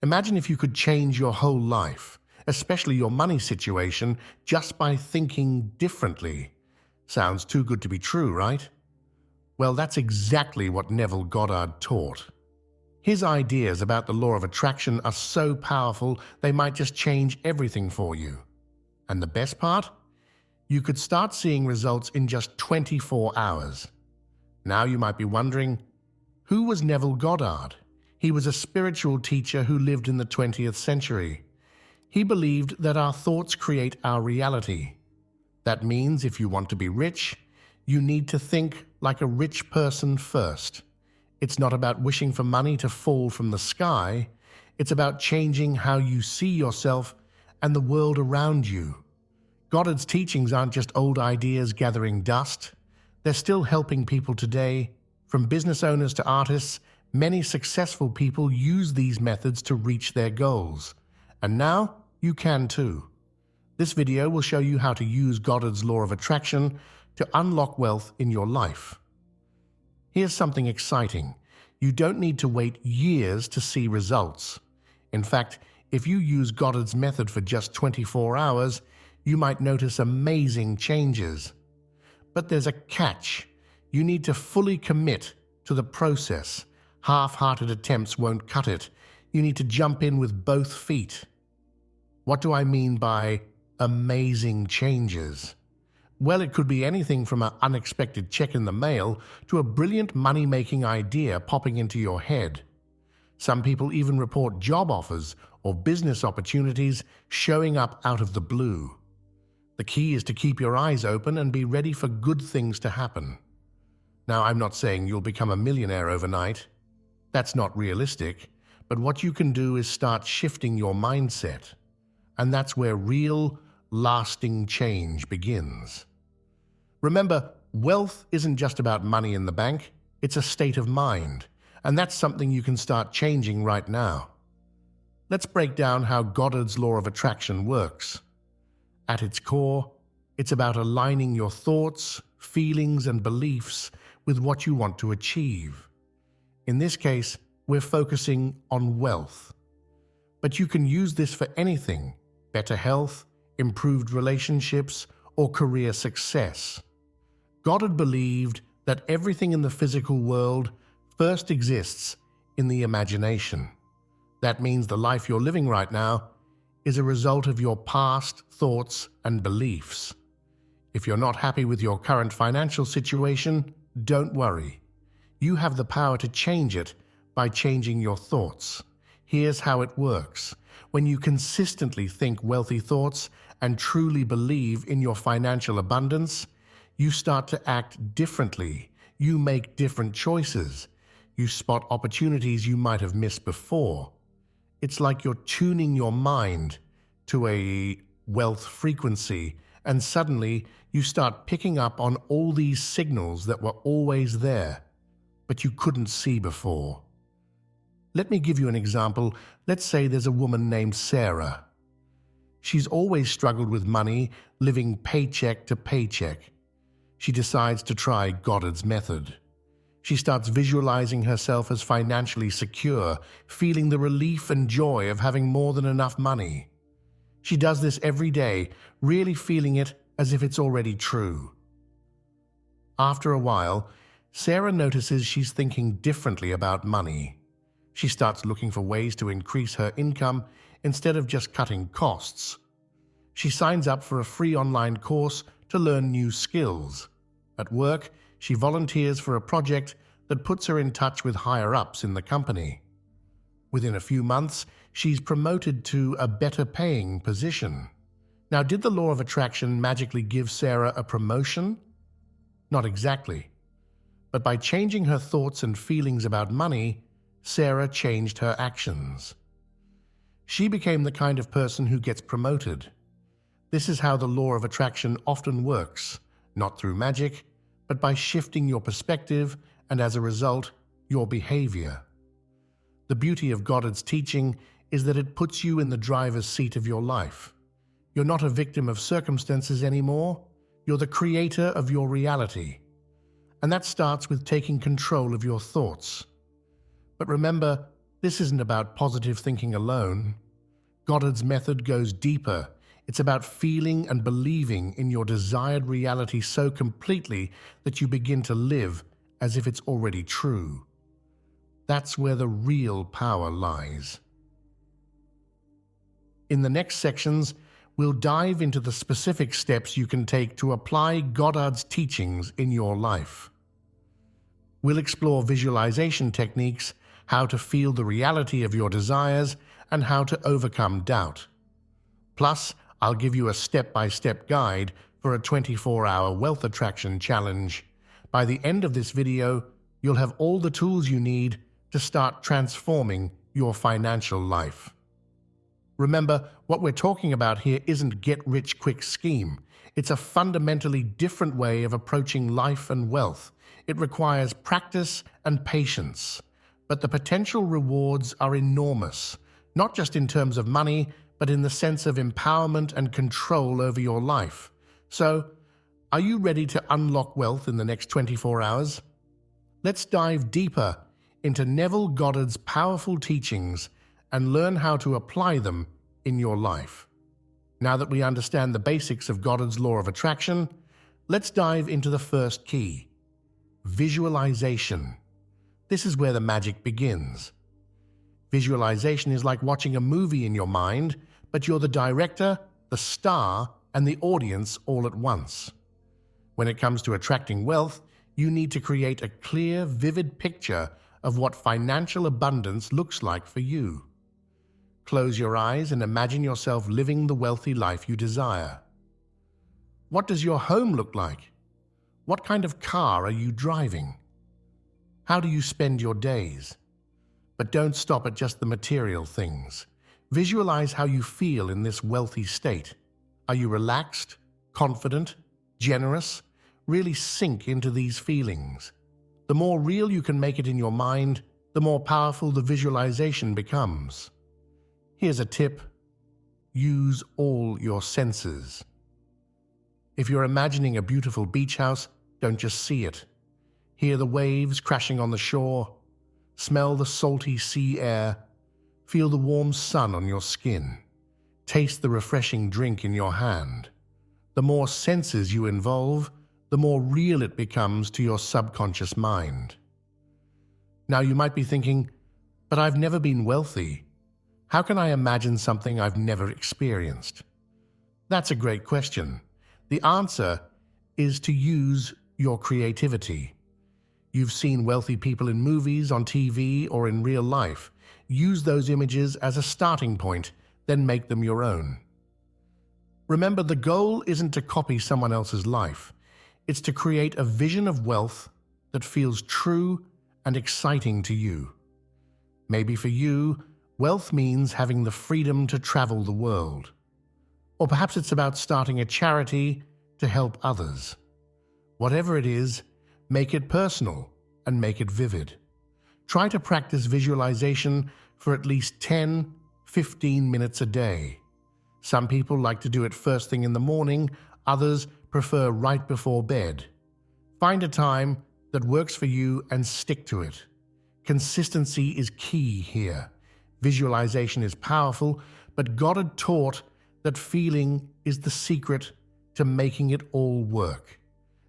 Imagine if you could change your whole life, especially your money situation, just by thinking differently. Sounds too good to be true, right? Well, that's exactly what Neville Goddard taught. His ideas about the law of attraction are so powerful they might just change everything for you. And the best part? You could start seeing results in just 24 hours. Now you might be wondering, who was Neville Goddard? He was a spiritual teacher who lived in the 20th century. He believed that our thoughts create our reality. That means if you want to be rich, you need to think like a rich person first. It's not about wishing for money to fall from the sky. It's about changing how you see yourself and the world around you. Goddard's teachings aren't just old ideas gathering dust. They're still helping people today. From business owners to artists, many successful people use these methods to reach their goals. And now you can too. This video will show you how to use Goddard's law of attraction to unlock wealth in your life. Here's something exciting. You don't need to wait years to see results. In fact, if you use Goddard's method for just 24 hours, you might notice amazing changes. But there's a catch. You need to fully commit to the process. Half-hearted attempts won't cut it. You need to jump in with both feet. What do I mean by amazing changes? Well, it could be anything from an unexpected check in the mail to a brilliant money-making idea popping into your head. Some people even report job offers or business opportunities showing up out of the blue. The key is to keep your eyes open and be ready for good things to happen. Now, I'm not saying you'll become a millionaire overnight. That's not realistic, but what you can do is start shifting your mindset. And that's where real, lasting change begins. Remember, wealth isn't just about money in the bank, it's a state of mind, and that's something you can start changing right now. Let's break down how Goddard's law of attraction works. At its core, it's about aligning your thoughts, feelings, and beliefs with what you want to achieve. In this case, we're focusing on wealth. But you can use this for anything: better health, improved relationships, or career success. Goddard believed that everything in the physical world first exists in the imagination. That means the life you're living right now is a result of your past thoughts and beliefs. If you're not happy with your current financial situation, don't worry. You have the power to change it by changing your thoughts. Here's how it works. When you consistently think wealthy thoughts and truly believe in your financial abundance, you start to act differently. You make different choices. You spot opportunities you might have missed before. It's like you're tuning your mind to a wealth frequency, and suddenly you start picking up on all these signals that were always there, but you couldn't see before. Let me give you an example. Let's say there's a woman named Sarah. She's always struggled with money, living paycheck to paycheck. She decides to try Goddard's method. She starts visualizing herself as financially secure, feeling the relief and joy of having more than enough money. She does this every day, really feeling it as if it's already true. After a while, Sarah notices she's thinking differently about money. She starts looking for ways to increase her income instead of just cutting costs. She signs up for a free online course to learn new skills. At work, she volunteers for a project that puts her in touch with higher-ups in the company. Within a few months, she's promoted to a better-paying position. Now, did the law of attraction magically give Sarah a promotion? Not exactly. But by changing her thoughts and feelings about money, Sarah changed her actions. She became the kind of person who gets promoted. This is how the law of attraction often works, not through magic, but by shifting your perspective and, as a result, your behavior. The beauty of Goddard's teaching is that it puts you in the driver's seat of your life. You're not a victim of circumstances anymore. You're the creator of your reality. And that starts with taking control of your thoughts. But remember, This isn't about positive thinking alone. Goddard's method goes deeper. It's about feeling and believing in your desired reality so completely that you begin to live as if it's already true. That's where the real power lies. In the next sections, we'll dive into the specific steps you can take to apply Goddard's teachings in your life. We'll explore visualization techniques, how to feel the reality of your desires, and how to overcome doubt. Plus, I'll give you a step-by-step guide for a 24-hour wealth attraction challenge. By the end of this video, you'll have all the tools you need to start transforming your financial life. Remember, what we're talking about here isn't get-rich-quick scheme. It's a fundamentally different way of approaching life and wealth. It requires practice and patience, but the potential rewards are enormous, not just in terms of money, but in the sense of empowerment and control over your life. So, are you ready to unlock wealth in the next 24 hours? Let's dive deeper into Neville Goddard's powerful teachings and learn how to apply them in your life. Now that we understand the basics of Goddard's law of attraction, let's dive into the first key: visualization. This is where the magic begins. Visualization is like watching a movie in your mind, but you're the director, the star, and the audience all at once. When it comes to attracting wealth, you need to create a clear, vivid picture of what financial abundance looks like for you. Close your eyes and imagine yourself living the wealthy life you desire. What does your home look like? What kind of car are you driving? How do you spend your days? But don't stop at just the material things. Visualize how you feel in this wealthy state. Are you relaxed, confident, generous? Really sink into these feelings. The more real you can make it in your mind, the more powerful the visualization becomes. Here's a tip: use all your senses. If you're imagining a beautiful beach house, don't just see it. Hear the waves crashing on the shore. Smell the salty sea air. Feel the warm sun on your skin. Taste the refreshing drink in your hand. The more senses you involve, the more real it becomes to your subconscious mind. Now you might be thinking, but I've never been wealthy. How can I imagine something I've never experienced? That's a great question. The answer is to use your creativity. You've seen wealthy people in movies, on TV, or in real life. Use those images as a starting point, then make them your own. Remember, the goal isn't to copy someone else's life. It's to create a vision of wealth that feels true and exciting to you. Maybe for you, wealth means having the freedom to travel the world. Or perhaps it's about starting a charity to help others. Whatever it is, make it personal and make it vivid. Try to practice visualization for at least 10-15 minutes a day. Some people like to do it first thing in the morning, others prefer right before bed. Find a time that works for you and stick to it. Consistency is key here. Visualization is powerful, but Goddard taught that feeling is the secret to making it all work.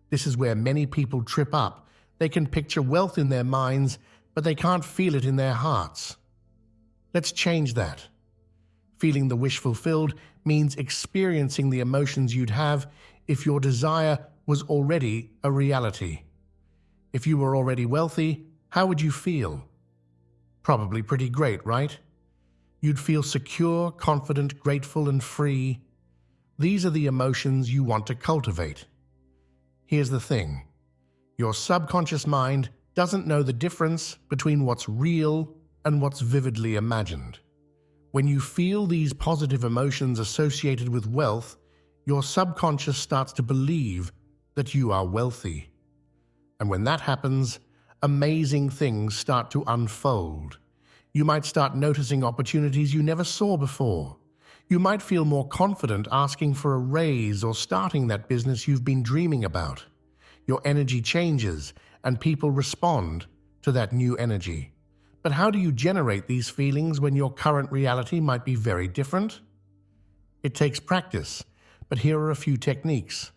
This is where many people trip up. They can picture wealth in their minds, but they can't feel it in their hearts. Let's change that. Feeling the wish fulfilled means experiencing the emotions you'd have if your desire was already a reality. If you were already wealthy, how would you feel? Probably pretty great, right? You'd feel secure, confident, grateful, and free. These are the emotions you want to cultivate. Here's the thing. Your subconscious mind doesn't know the difference between what's real and what's vividly imagined. When you feel these positive emotions associated with wealth, your subconscious starts to believe that you are wealthy. And when that happens, amazing things start to unfold. You might start noticing opportunities you never saw before. You might feel more confident asking for a raise or starting that business you've been dreaming about. Your energy changes, and people respond to that new energy. But how do you generate these feelings when your current reality might be very different? It takes practice, but here are a few techniques.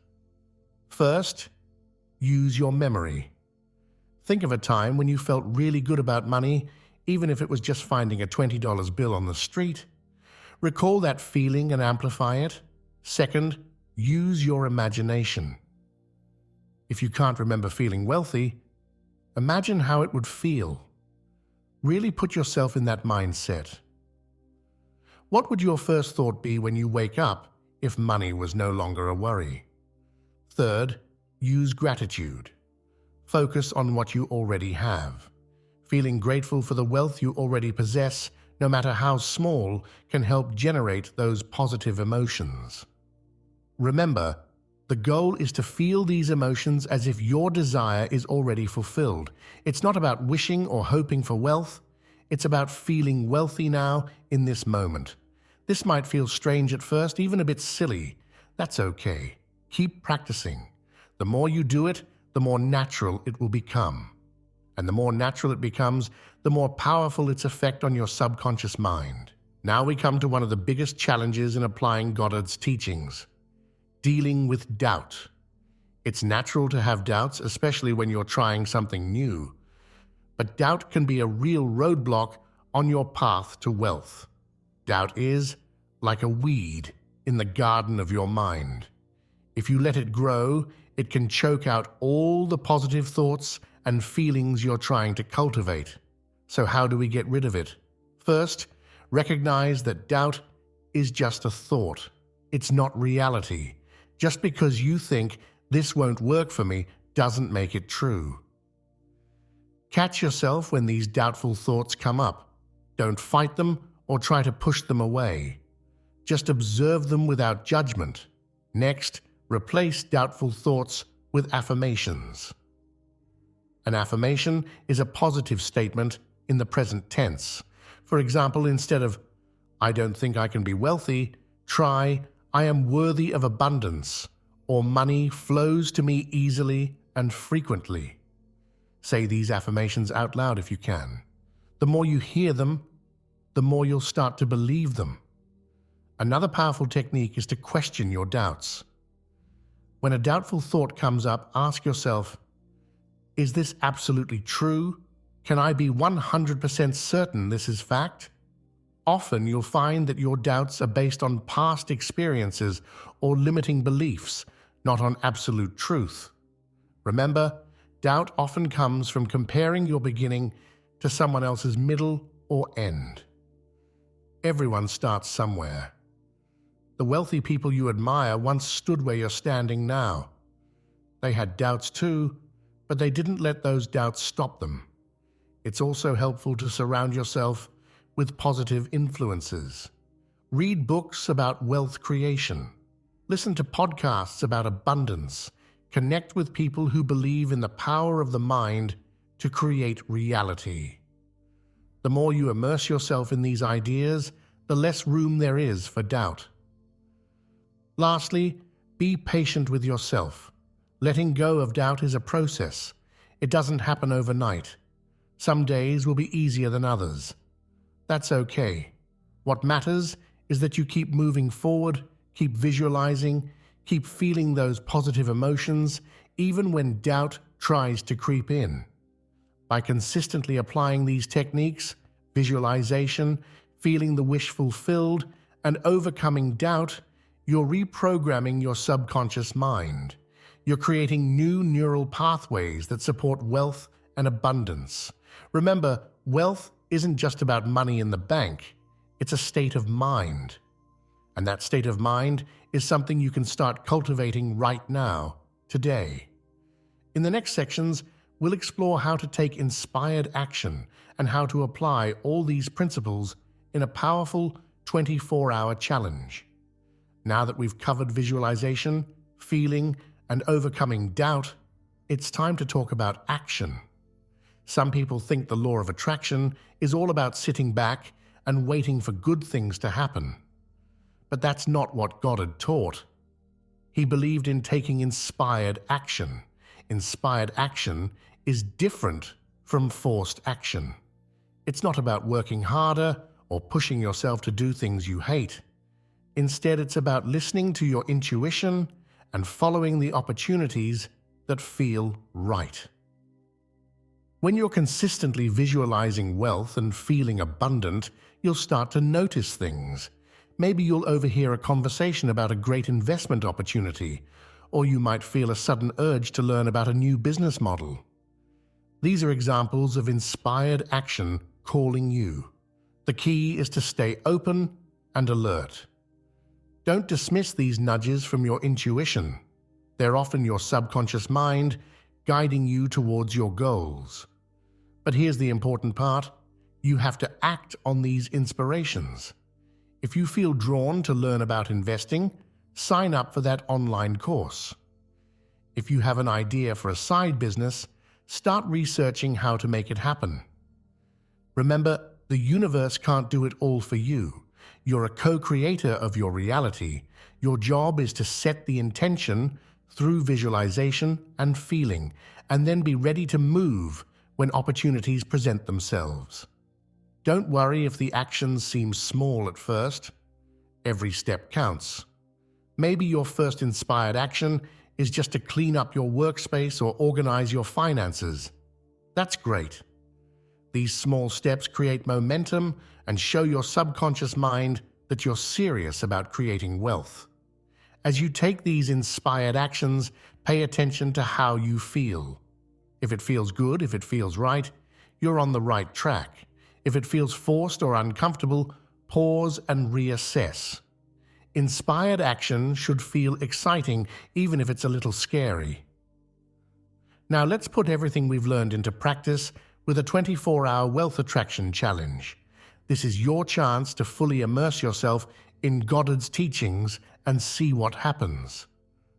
First, use your memory. Think of a time when you felt really good about money, even if it was just finding a $20 bill on the street. Recall that feeling and amplify it. Second, use your imagination. If you can't remember feeling wealthy, imagine how it would feel. Really put yourself in that mindset. What would your first thought be when you wake up if money was no longer a worry? Third, use gratitude. Focus on what you already have. Feeling grateful for the wealth you already possess, no matter how small, can help generate those positive emotions. Remember, the goal is to feel these emotions as if your desire is already fulfilled. It's not about wishing or hoping for wealth. It's about feeling wealthy now in this moment. This might feel strange at first, even a bit silly. That's okay. Keep practicing. The more you do it, the more natural it will become. And the more natural it becomes, the more powerful its effect on your subconscious mind. Now we come to one of the biggest challenges in applying Goddard's teachings: dealing with doubt. It's natural to have doubts, especially when you're trying something new. But doubt can be a real roadblock on your path to wealth. Doubt is like a weed in the garden of your mind. If you let it grow, it can choke out all the positive thoughts and feelings you're trying to cultivate. So how do we get rid of it? First, recognize that doubt is just a thought. It's not reality. Just because you think this won't work for me doesn't make it true. Catch yourself when these doubtful thoughts come up. Don't fight them or try to push them away. Just observe them without judgment. Next, replace doubtful thoughts with affirmations. An affirmation is a positive statement in the present tense. For example, instead of "I don't think I can be wealthy," try "I am worthy of abundance," or "money flows to me easily and frequently." Say these affirmations out loud if you can. The more you hear them, the more you'll start to believe them. Another powerful technique is to question your doubts. When a doubtful thought comes up, ask yourself, is this absolutely true? Can I be 100% certain this is fact? Often you'll find that your doubts are based on past experiences or limiting beliefs, not on absolute truth. Remember, doubt often comes from comparing your beginning to someone else's middle or end. Everyone starts somewhere. The wealthy people you admire once stood where you're standing now. They had doubts too, but they didn't let those doubts stop them. It's also helpful to surround yourself with positive influences. Read books about wealth creation. Listen to podcasts about abundance. Connect with people who believe in the power of the mind to create reality. The more you immerse yourself in these ideas, the less room there is for doubt. Lastly, be patient with yourself. Letting go of doubt is a process. It doesn't happen overnight. Some days will be easier than others. That's okay. What matters is that you keep moving forward, keep visualizing, keep feeling those positive emotions, even when doubt tries to creep in. By consistently applying these techniques, visualization, feeling the wish fulfilled, and overcoming doubt, you're reprogramming your subconscious mind. You're creating new neural pathways that support wealth and abundance. Remember, wealth isn't just about money in the bank. It's a state of mind. And that state of mind is something you can start cultivating right now, today. In the next sections, we'll explore how to take inspired action and how to apply all these principles in a powerful 24-hour challenge. Now that we've covered visualization, feeling, and overcoming doubt, it's time to talk about action. Some people think the law of attraction is all about sitting back and waiting for good things to happen. But that's not what Goddard taught. He believed in taking inspired action. Inspired action is different from forced action. It's not about working harder or pushing yourself to do things you hate. Instead, it's about listening to your intuition and following the opportunities that feel right. When you're consistently visualizing wealth and feeling abundant, you'll start to notice things. Maybe you'll overhear a conversation about a great investment opportunity, or you might feel a sudden urge to learn about a new business model. These are examples of inspired action calling you. The key is to stay open and alert. Don't dismiss these nudges from your intuition. They're often your subconscious mind guiding you towards your goals. But here's the important part. You have to act on these inspirations. If you feel drawn to learn about investing, sign up for that online course. If you have an idea for a side business, start researching how to make it happen. Remember, the universe can't do it all for you. You're a co-creator of your reality. Your job is to set the intention through visualization and feeling, and then be ready to move when opportunities present themselves. Don't worry if the actions seem small at first. Every step counts. Maybe your first inspired action is just to clean up your workspace or organize your finances. That's great. These small steps create momentum and show your subconscious mind that you're serious about creating wealth. As you take these inspired actions, pay attention to how you feel. If it feels good, if it feels right, you're on the right track. If it feels forced or uncomfortable, pause and reassess. Inspired action should feel exciting, even if it's a little scary. Now let's put everything we've learned into practice with a 24-hour wealth attraction challenge. This is your chance to fully immerse yourself in Goddard's teachings and see what happens.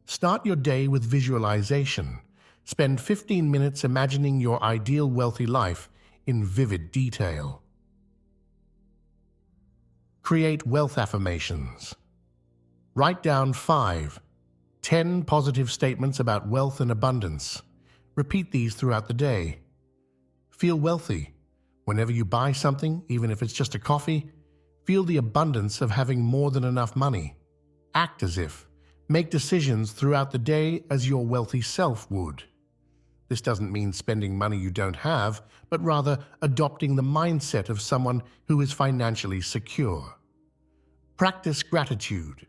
Start your day with visualization. Spend 15 minutes imagining your ideal wealthy life in vivid detail. Create wealth affirmations. Write down 10 positive statements about wealth and abundance. Repeat these throughout the day. Feel wealthy. Whenever you buy something, even if it's just a coffee, feel the abundance of having more than enough money. Act as if. Make decisions throughout the day as your wealthy self would. This doesn't mean spending money you don't have, but rather adopting the mindset of someone who is financially secure. Practice gratitude.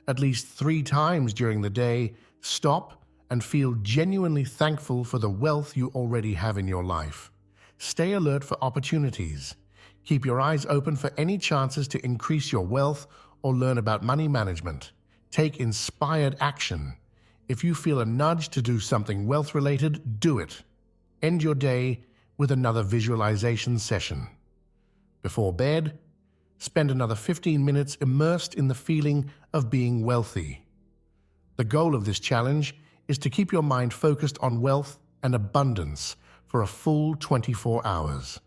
At least 3 times during the day, stop and feel genuinely thankful for the wealth you already have in your life. Stay alert for opportunities. Keep your eyes open for any chances to increase your wealth or learn about money management. Take inspired action. If you feel a nudge to do something wealth-related, do it. End your day with another visualization session. Before bed, spend another 15 minutes immersed in the feeling of being wealthy. The goal of this challenge is to keep your mind focused on wealth and abundance for a full 24 hours.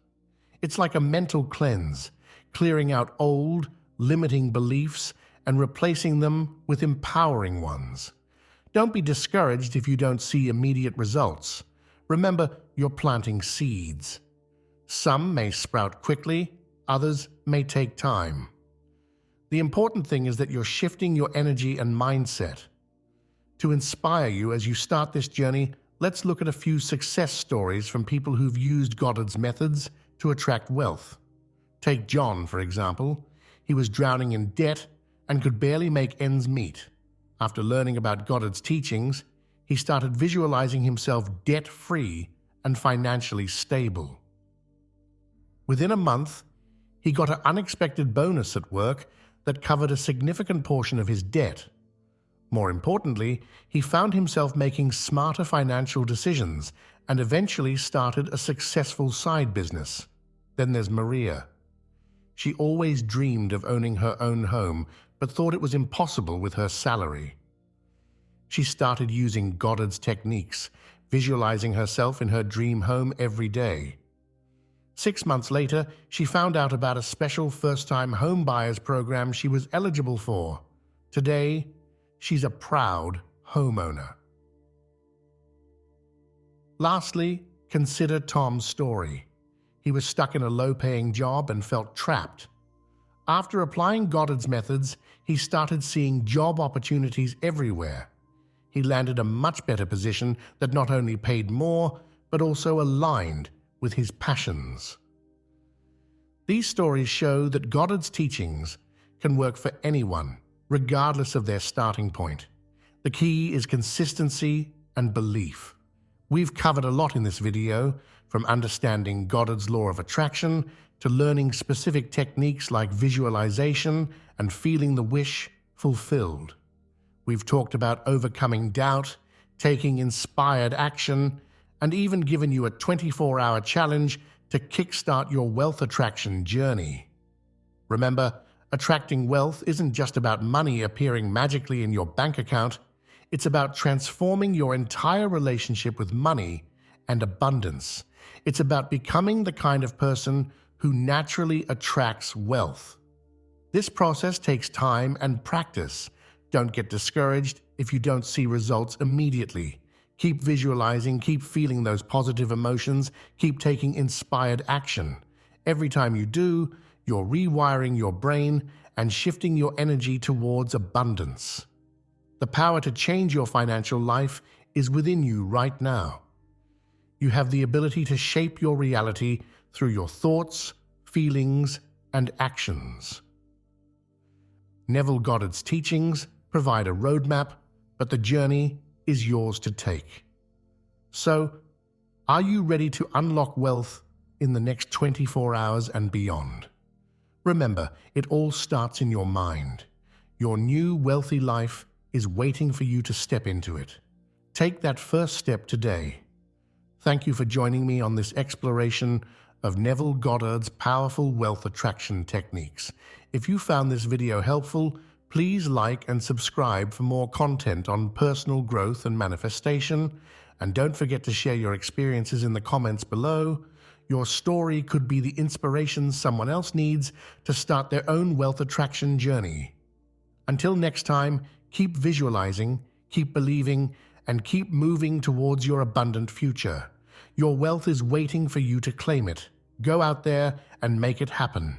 It's like a mental cleanse, clearing out old, limiting beliefs and replacing them with empowering ones. Don't be discouraged if you don't see immediate results. Remember, you're planting seeds. Some may sprout quickly, others may take time. The important thing is that you're shifting your energy and mindset. To inspire you as you start this journey, let's look at a few success stories from people who've used Goddard's methods to attract wealth. Take John, for example. He was drowning in debt and could barely make ends meet. After learning about Goddard's teachings, he started visualizing himself debt-free and financially stable. Within a month, he got an unexpected bonus at work that covered a significant portion of his debt. More importantly, he found himself making smarter financial decisions and eventually started a successful side business. Then there's Maria. She always dreamed of owning her own home, but thought it was impossible with her salary. She started using Goddard's techniques, visualizing herself in her dream home every day. 6 months later, she found out about a special first-time home buyers program she was eligible for. Today, she's a proud homeowner. Lastly, consider Tom's story. He was stuck in a low-paying job and felt trapped. After applying Goddard's methods, he started seeing job opportunities everywhere. He landed a much better position that not only paid more, but also aligned with his passions. These stories show that Goddard's teachings can work for anyone, regardless of their starting point. The key is consistency and belief. We've covered a lot in this video, from understanding Goddard's law of attraction to learning specific techniques like visualization and feeling the wish fulfilled. We've talked about overcoming doubt, taking inspired action, and even given you a 24-hour challenge to kickstart your wealth attraction journey. Remember, attracting wealth isn't just about money appearing magically in your bank account. It's about transforming your entire relationship with money and abundance. It's about becoming the kind of person who naturally attracts wealth. This process takes time and practice. Don't get discouraged if you don't see results immediately. Keep visualizing, keep feeling those positive emotions, keep taking inspired action. Every time you do, you're rewiring your brain and shifting your energy towards abundance. The power to change your financial life is within you right now. You have the ability to shape your reality through your thoughts, feelings, and actions. Neville Goddard's teachings provide a roadmap, but the journey is yours to take. So, are you ready to unlock wealth in the next 24 hours and beyond? Remember, it all starts in your mind. Your new wealthy life is waiting for you to step into it. Take that first step today. Thank you for joining me on this exploration of Neville Goddard's powerful wealth attraction techniques. If you found this video helpful, please like and subscribe for more content on personal growth and manifestation. And don't forget to share your experiences in the comments below. Your story could be the inspiration someone else needs to start their own wealth attraction journey. Until next time, keep visualizing, keep believing, and keep moving towards your abundant future. Your wealth is waiting for you to claim it. Go out there and make it happen.